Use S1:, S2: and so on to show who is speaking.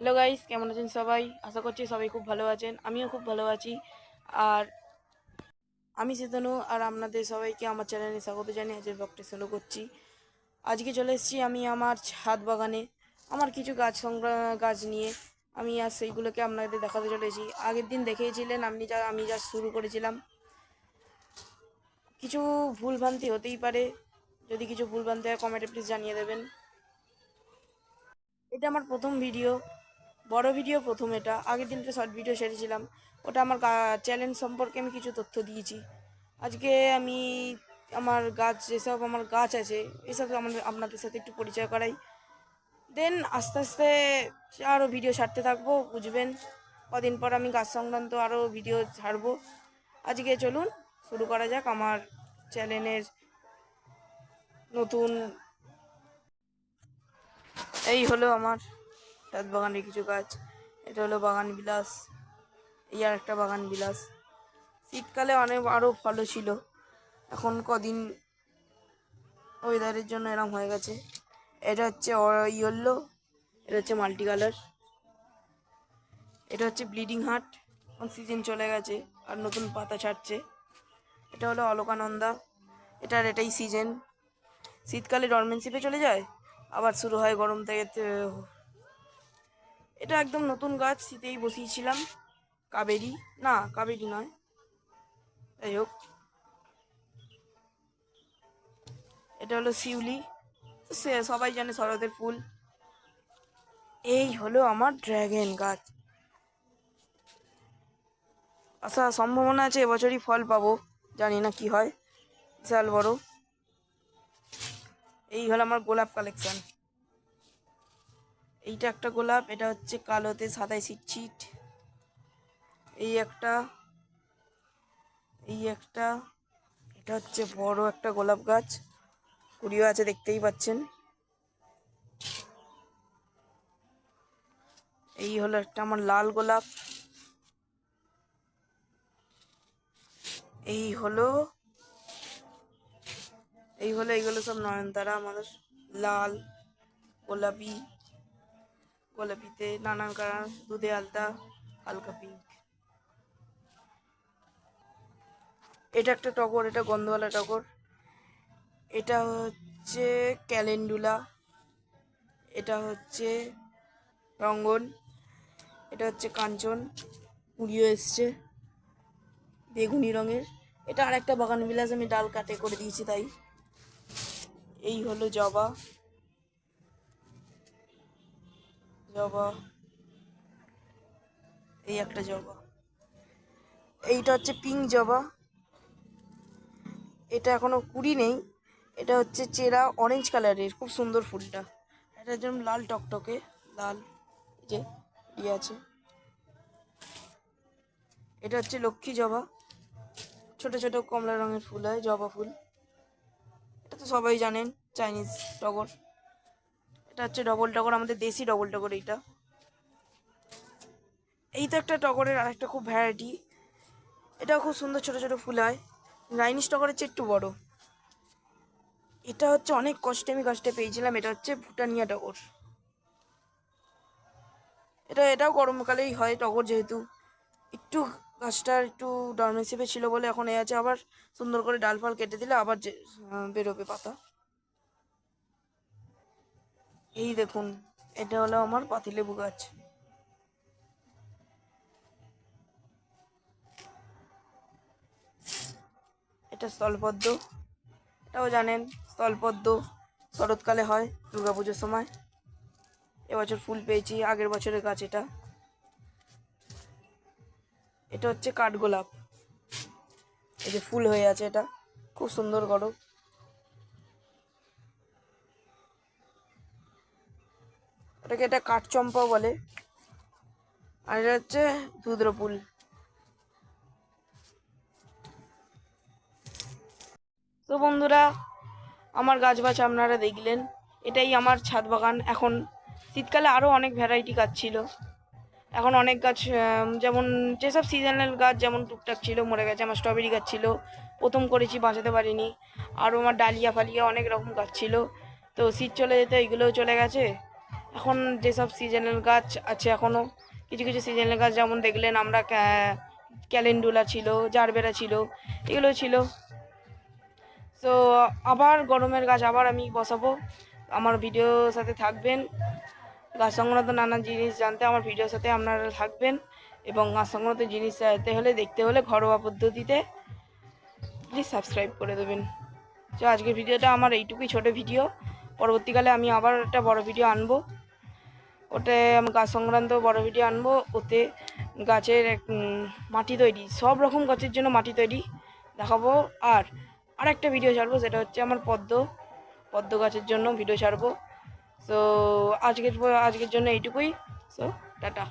S1: Hello guys, কেমন আছেন সবাই? আশা করছি সবাই খুব ভালো আছেন। আমিও খুব ভালো আছি। আর আমি চেতনু, আর আপনাদের সবাইকে আমার চ্যানেলে স্বাগত জানিয়ে আজকের ব্লগটি শুরু করছি। আজকে চলে এসেছি আমি আমার ছাদ বাগানে আমার কিছু গাছ নিয়ে। আমি আর সেইগুলোকে আপনাদের দেখাতে চলেছি। আগের দিন দেখিয়েছিলেন আমি যা শুরু করেছিলাম। কিছু ভুলভ্রান্তি হতেই পারে, যদি কিছু ভুলভ্রান্তি হয় কমেন্টে প্লিজ জানিয়ে দেবেন। এটা আমার প্রথম ভিডিও, বড় ভিডিও প্রথম। এটা আগের দিন একটা শর্ট ভিডিও ছেড়েছিলাম, ওটা আমার চ্যালেঞ্জ সম্পর্কে আমি কিছু তথ্য দিয়েছি। আজকে আমি যেসব আমার গাছ আছে এসব আপনাদের সাথে একটু পরিচয় করাই। দেন আস্তে আস্তে আরও ভিডিও ছাড়তে থাকবো, বুঝবেন। কদিন পর আমি গাছ সংক্রান্ত আরও ভিডিও ছাড়বো। আজকে চলুন শুরু করা যাক আমার চ্যানেলের নতুন। এই হলো আমার ছাদ বাগানের কিছু গাছ। এটা হলো বাগান বিলাস, এই আর একটা বাগান বিলাস। শীতকালে অনেক আরও ফলও ছিল, এখন কদিন ওয়েদারের জন্য এরম হয়ে গেছে। এটা হচ্ছে ইয়েলো, এটা হচ্ছে মাল্টি কালার, এটা হচ্ছে ব্লিডিং হার্ট। এখন সিজন চলে গেছে আর নতুন পাতা ছাড়ছে। এটা হলো অলকানন্দা, এটাই সিজন। শীতকালে ডরমেন্সিপে চলে যায়, আবার শুরু হয় গরম থেকে। এটা একদম নতুন গাছ, শীতেই বসিয়েছিলাম। কাবেরি, না কাবেরি নয়, যাই হোক। এটা হলো শিউলি, সবাই জানে শরতের ফুল। এই হলো আমার ড্রাগন গাছ। আশা সম্ভাবনা আছে এবছরই ফল পাবো, জানি না কি হয়, বিশাল বড়। এই হলো আমার গোলাপ কালেকশন। এইটা একটা গোলাপ, এটা হচ্ছে কালোতে সাদায় ছিটছিট। এই একটা, এই একটা, এটা হচ্ছে বড় একটা গোলাপ গাছ, কুড়িও আছে দেখতেই পাচ্ছেন। এই হলো একটা আমার লাল গোলাপ। এই হলো, এইগুলো সব নয়নতারা আমাদের। লাল, গোলাপি, গোলাপিতে নানান কালার, দুধে আলতা, হালকা পিঙ্ক। এটা একটা টগর, এটা গন্ধওয়ালা টগর। এটা হচ্ছে ক্যালেন্ডুলা, এটা হচ্ছে রঙ্গন, এটা হচ্ছে কাঞ্চন, কুড়িও এসছে বেগুনি রঙের। এটা আর একটা বাগান বিলাস, আমি ডাল কাটে করে দিয়েছি তাই। এই হলো জবা, জবা, এই একটা জবা। এইটা হচ্ছে পিঙ্ক জবা, এটা এখনো কুড়ি নেই। এটা হচ্ছে চেরা অরেঞ্জ কালারের, খুব সুন্দর ফুলটা। এটা যেমন লাল টকটকে লাল, যে ইয়ে আছে। এটা হচ্ছে লক্ষ্মী জবা, ছোট ছোট কমলা রঙের ফুল হয়, জবা ফুল। এটা তো সবাই জানেন, চাইনিজ টগর। এটা হচ্ছে ডবল টগর, আমাদের দেশি ডবল টগর এইটা। এই তো একটা টগরের আর একটা খুব ভ্যারাইটি, এটাও খুব সুন্দর, ছোট ছোট ফুল হয়, রাইনিস টগরের চেয়ে একটু বড়। এটা হচ্ছে অনেক কষ্টে আমি গাছটা পেয়েছিলাম, এটা হচ্ছে ভুটানিয়া টগর। এটাও গরমকালেই হয় টগর, যেহেতু একটু গাছটার একটু ডরমেন্সিপে ছিল বলে এখন আছে। আবার সুন্দর করে ডাল ফাল কেটে দিলে আবার বেরোবে পাতা। এই দেখুন, এটা হলো আমার পাতিলেবু গাছ। এটা স্থলপদ্ম, এটাও জানেন স্থলপদ্ম শরৎকালে হয়, দুর্গাপুজোর সময়। এবছর ফুল পেয়েছি, আগের বছরের গাছ এটা। এটা হচ্ছে কাঠগোলাপ, এই যে ফুল হয়ে আছে, এটা খুব সুন্দর গরম। এটাকে এটা কাঠচম্পাও বলে। আর এটা হচ্ছে ধুদ্র ফুল। তো বন্ধুরা, আমার গাছ বাছ আপনারা দেখলেন, এটাই আমার ছাদ বাগান। এখন শীতকালে আরও অনেক ভ্যারাইটি গাছ ছিল, এখন অনেক গাছ, যেমন যেসব সিজনাল গাছ যেমন টুকটাক ছিল মরে গেছে। আমার স্ট্রবেরি গাছ ছিল, প্রথম করেছি বাঁচাতে পারিনি। আরও আমার ডালিয়া ফালিয়া অনেক রকম গাছ ছিল, তো শীত চলে যেতে এইগুলোও চলে গেছে। এখন যেসব সিজনাল গাছ আছে এখনও কিছু কিছু সিজনাল গাছ যেমন দেখলেন আমরা ক্যালেন্ডুলা ছিল, জারবেরা ছিল, এগুলো ছিল। সো আবার গরমের গাছ আবার আমি বসাবো। আমার ভিডিওর সাথে থাকবেন, গাছ সংক্রান্ত নানান জিনিস জানতে আমার ভিডিওর সাথে আপনারা থাকবেন, এবং গাছ সংক্রান্ত জিনিস জানতে হলে দেখতে হলে ঘরোয়া পদ্ধতিতে প্লিজ সাবস্ক্রাইব করে দেবেন। তো আজকের ভিডিওটা আমার এইটুকুই ছোটো ভিডিও। পরবর্তীকালে আমি আবার একটা বড় ভিডিও আনবো, ওতে আমি গাছ সংক্রান্ত বড় ভিডিও আনবো। ওতে গাছের মাটি তৈরি, সব রকম গাছের জন্য মাটি তৈরি দেখাবো। আর একটা ভিডিও ছাড়বো, সেটা হচ্ছে আমার পদ্ম গাছের জন্য ভিডিও ছাড়বো। সো আজকের জন্য এইটুকুই। So tata.